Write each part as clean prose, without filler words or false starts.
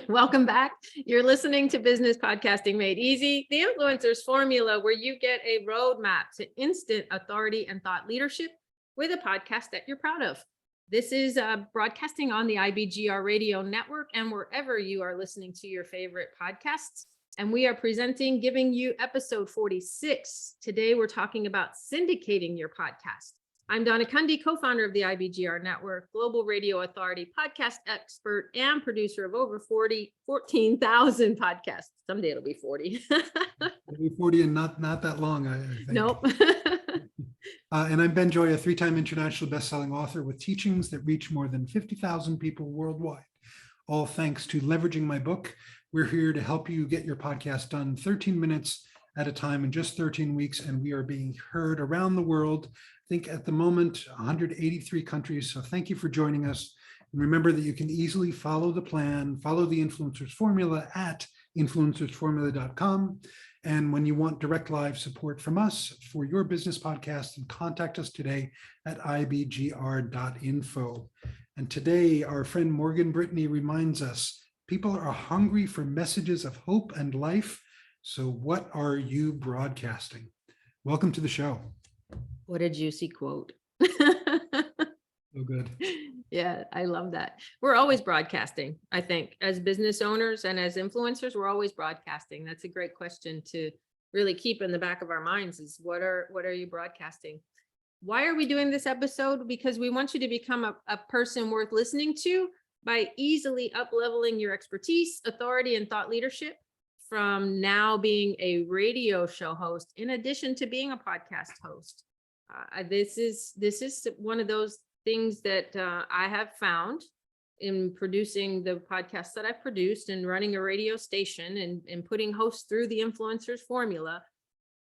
Welcome back. You're listening to Business Podcasting Made Easy, the influencers formula, where you get a roadmap to instant authority and thought leadership with a podcast that you're proud of. This is broadcasting on the IBGR radio network and wherever you are listening to your favorite podcasts. And we are giving you episode 46. Today, we're talking about syndicating your podcast. I'm Donna Cundy, co-founder of the IBGR Network, global radio authority, podcast expert, and producer of over 14,000 podcasts. Someday it'll be 40. It'll be 40 and not that long, I think. Nope. And I'm Ben Joy, a 3-time international best-selling author with teachings that reach more than 50,000 people worldwide. All thanks to leveraging my book. We're here to help you get your podcast done 13 minutes at a time in just 13 weeks, and we are being heard around the world. I think at the moment, 183 countries. So thank you for joining us. And remember that you can easily follow the plan, follow the influencers formula at influencersformula.com. And when you want direct live support from us for your business podcast, then contact us today at ibgr.info. And today, our friend Morgan Brittany reminds us, people are hungry for messages of hope and life. So what are you broadcasting? Welcome to the show. What a juicy quote. So good. Yeah, I love that. We're always broadcasting, I think, as business owners and as influencers, we're always broadcasting. That's a great question to really keep in the back of our minds is what are you broadcasting? Why are we doing this episode? Because we want you to become a person worth listening to by easily up-leveling your expertise, authority, and thought leadership from now being a radio show host, in addition to being a podcast host. This is one of those things that I have found in producing the podcasts that I've produced and running a radio station and putting hosts through the influencers formula.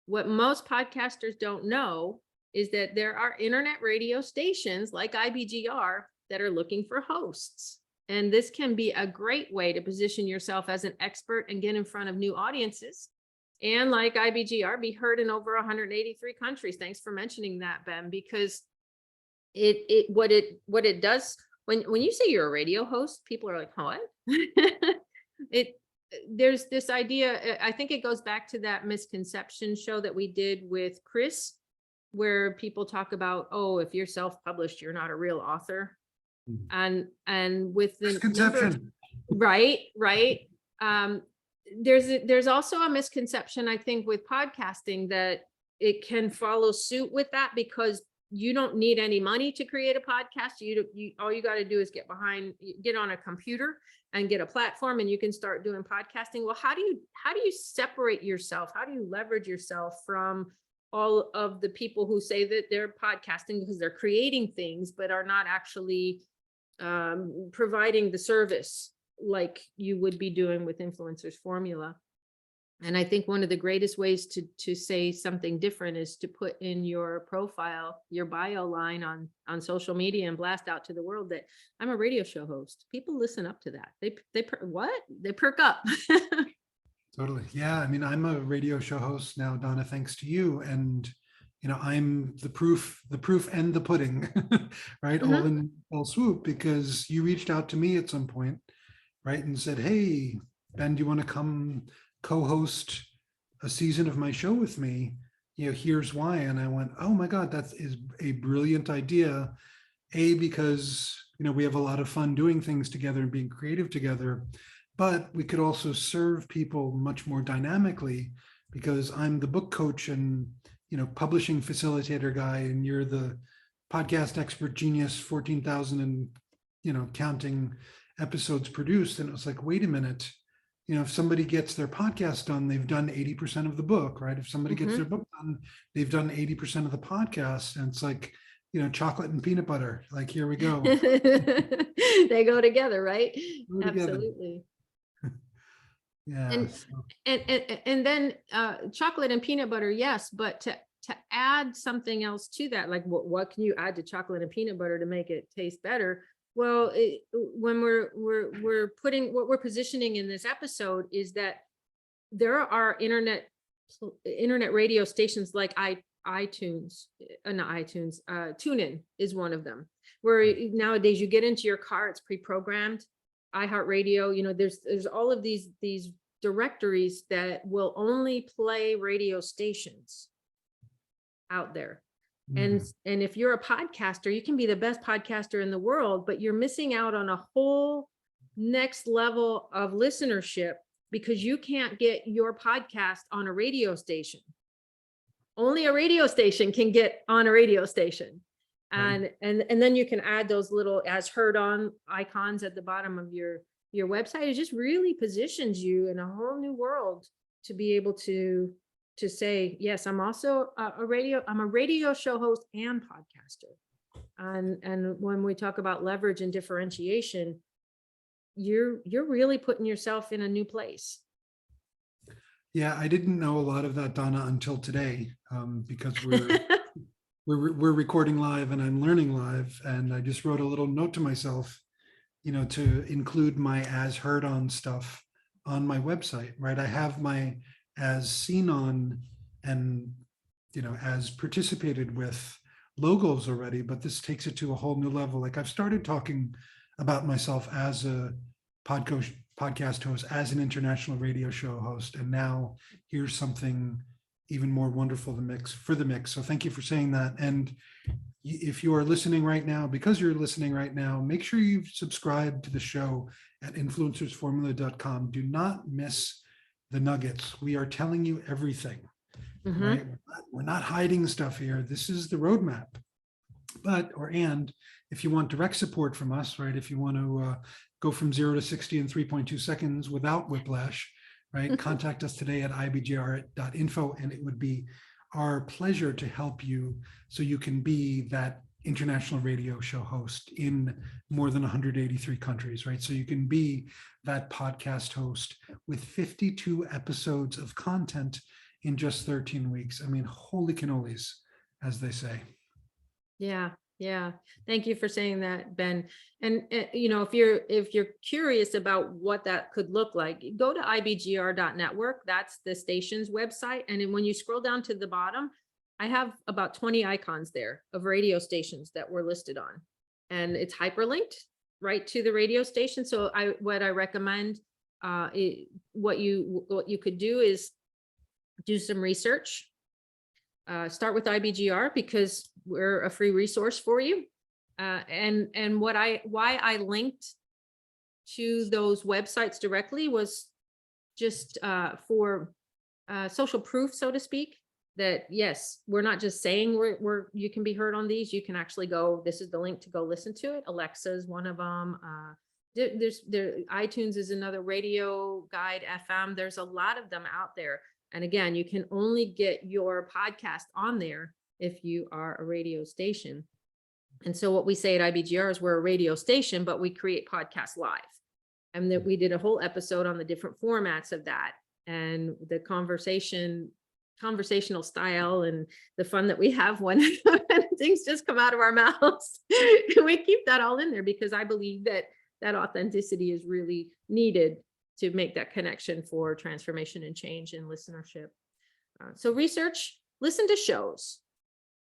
What most podcasters don't know is that there are internet radio stations like IBGR that are looking for hosts. And this can be a great way to position yourself as an expert and get in front of new audiences. And like IBGR, be heard in over 183 countries. Thanks for mentioning that, Ben, because what it does when you say you're a radio host, people are like, what? There's this idea. I think it goes back to that misconception show that we did with Chris, where people talk about, oh, if you're self-published, you're not a real author. And with the Misconception. Right. There's also a misconception, I think, with podcasting that it can follow suit with that because you don't need any money to create a podcast. All you got to do is get on a computer and get a platform and you can start doing podcasting. Well, how do you separate yourself? How do you leverage yourself from all of the people who say that they're podcasting because they're creating things, but are not actually providing the service like you would be doing with influencers formula? And I think one of the greatest ways to say something different is to put in your profile, your bio line on social media and blast out to the world that I'm a radio show host. People listen up to that. They perk up. Totally. Yeah. I mean, I'm a radio show host now, Donna, thanks to you. And, I'm the proof and the pudding, right? Mm-hmm. All in all swoop, because you reached out to me at some point, right? And said, hey, Ben, do you want to come co-host a season of my show with me? Here's why. And I went, oh my God, that is a brilliant idea. Because, we have a lot of fun doing things together and being creative together, but we could also serve people much more dynamically because I'm the book coach and, publishing facilitator guy, and you're the podcast expert genius, 14,000 and, counting episodes produced. And it was like, wait a minute. If somebody gets their podcast done, they've done 80% of the book, right? If somebody gets their book done, they've done 80% of the podcast. And it's like, chocolate and peanut butter, like, here we go. They go together, right? Go together. Absolutely. Yeah. And then chocolate and peanut butter, yes, but to add something else to that, like what can you add to chocolate and peanut butter to make it taste better? Well, when we're putting what we're positioning in this episode is that there are internet radio stations like iTunes, not iTunes, TuneIn is one of them, where nowadays you get into your car, it's pre-programmed, iHeartRadio, there's all of these directories that will only play radio stations out there. And if you're a podcaster, you can be the best podcaster in the world, but you're missing out on a whole next level of listenership because you can't get your podcast on a radio station. Only a radio station can get on a radio station. And then you can add those little as heard on icons at the bottom of your website. It just really positions you in a whole new world to be able to say, yes, I'm also I'm a radio show host and podcaster. And when we talk about leverage and differentiation, you're really putting yourself in a new place. Yeah, I didn't know a lot of that, Donna, until today, because we're recording live and I'm learning live. And I just wrote a little note to myself, to include my as heard on stuff on my website, right? I have my as seen on and, as participated with logos already, but this takes it to a whole new level. Like I've started talking about myself as a podcast host, as an international radio show host, and now here's something even more wonderful for the mix. So thank you for saying that. And if you are listening right now, because you're listening right now, make sure you subscribe to the show at influencersformula.com. Do not miss the nuggets. We are telling you everything, right? We're not hiding stuff here. This is the roadmap. And if you want direct support from us, right? If you want to go from 0 to 60 in 3.2 seconds without whiplash, right? Contact us today at ibgr.info, and it would be our pleasure to help you so you can be that international radio show host in more than 183 countries, right? So you can be that podcast host with 52 episodes of content in just 13 weeks. I mean, holy cannolis, as they say. Yeah. Thank you for saying that, Ben. And if you're curious about what that could look like, go to ibgr.network. That's the station's website. And then when you scroll down to the bottom, I have about 20 icons there of radio stations that we're listed on, and it's hyperlinked right to the radio station. So what I recommend, what you could do is do some research. Start with IBGR because we're a free resource for you. And why I linked to those websites directly was just for social proof, so to speak, that yes, we're not just saying you can be heard on these. You can actually go, this is the link to go listen to it. Alexa is one of them. iTunes is another, Radio Guide FM. There's a lot of them out there. And again, you can only get your podcast on there if you are a radio station. And so what we say at IBGR is we're a radio station, but we create podcasts live. And that we did a whole episode on the different formats of that and the conversational style and the fun that we have when things just come out of our mouths. We keep that all in there because I believe that authenticity is really needed to make that connection for transformation and change in listenership. So research, listen to shows,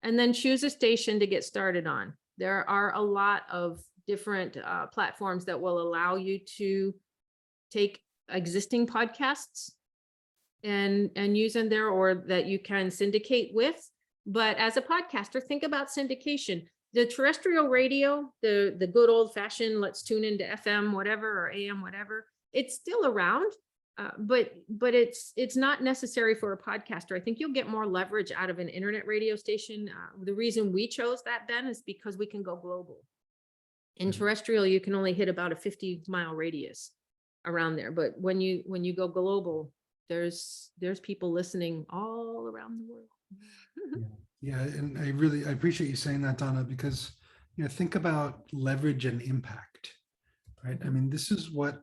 and then choose a station to get started on. There are a lot of different platforms that will allow you to take existing podcasts and use them there, or that you can syndicate with. But as a podcaster, think about syndication. The terrestrial radio, the good old fashioned, let's tune into FM, whatever, or AM, whatever, it's still around, but it's not necessary for a podcaster. I think you'll get more leverage out of an internet radio station. The reason we chose that, Ben, is because we can go global. In terrestrial, you can only hit about a 50-mile radius around there. But when you go global, there's people listening all around the world. Yeah, and I appreciate you saying that, Donna, because think about leverage and impact, right? I mean, this is what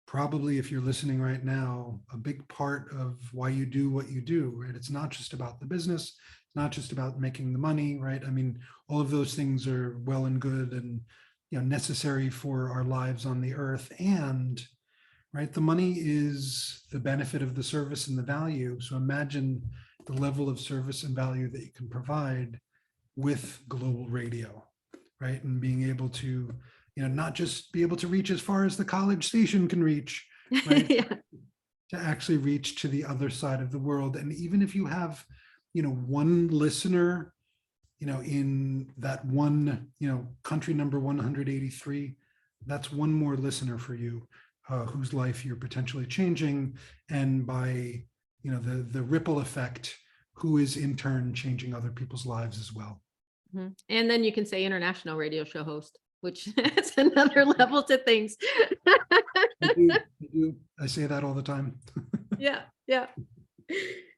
probably, if you're listening right now, a big part of why you do what you do, right? It's not just about the business, it's not just about making the money, right? I mean, all of those things are well and good and necessary for our lives on the earth. And right, the money is the benefit of the service and the value. So imagine the level of service and value that you can provide with global radio, right? And being able to not just be able to reach as far as the college station can reach, right? Yeah. To actually reach to the other side of the world. And even if you have, one listener, in that one, country number 183, that's one more listener for you, whose life you're potentially changing. And by, the ripple effect, who is in turn changing other people's lives as well. Mhm. And then you can say international radio show host, which is another level to things. I say that all the time. Yeah, yeah,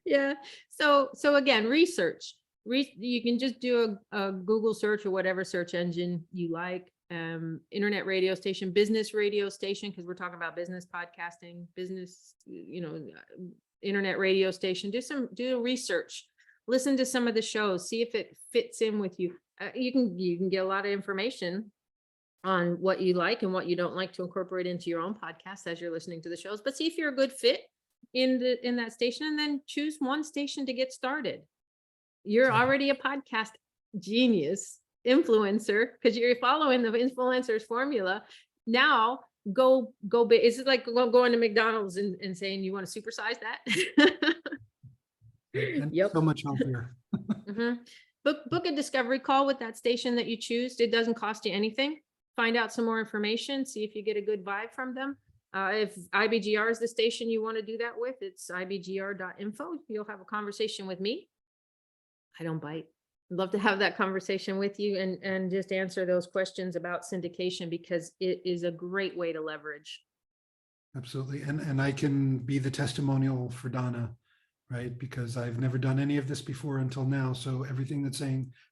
yeah. So again, research. You can just do a Google search or whatever search engine you like. Internet radio station, business radio station, because we're talking about business podcasting, business, internet radio station. Do research. Listen to some of the shows. See if it fits in with you. You can get a lot of information on what you like and what you don't like to incorporate into your own podcast as you're listening to the shows. But see if you're a good fit in that station, and then choose one station to get started. You're already a podcast genius influencer because you're following the influencers formula. Now go big. Is it like going to McDonald's and saying you want to supersize that? And Yep. so much healthier. Mhm. Book a discovery call with that station that you choose. It doesn't cost you anything. Find out some more information, see if you get a good vibe from them. If IBGR is the station you want to do that with, it's ibgr.info. You'll have a conversation with me. I don't bite. I'd love to have that conversation with you and just answer those questions about syndication, because it is a great way to leverage. Absolutely. And I can be the testimonial for Donna, right? Because I've never done any of this before until now. So everything that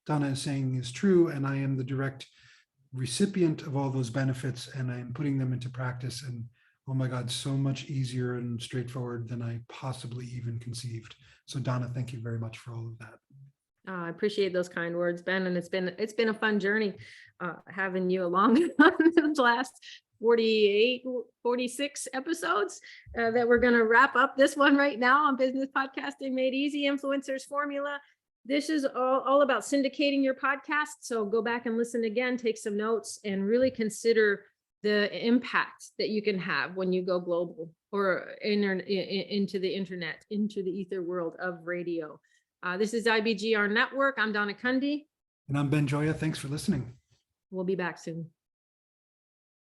Donna is saying is true. And I am the direct recipient of all those benefits, and I'm putting them into practice. And oh my God, so much easier and straightforward than I possibly even conceived. So Donna, thank you very much for all of that. I appreciate those kind words, Ben. And it's been a fun journey having you along the last 48, 46 episodes that we're going to wrap up this one right now on Business Podcasting Made Easy, Influencers Formula. This is all about syndicating your podcast. So go back and listen again, take some notes, and really consider the impact that you can have when you go global or into the internet, into the ether world of radio. This is IBGR Network. I'm Donna Cundy. And I'm Ben Joya. Thanks for listening. We'll be back soon.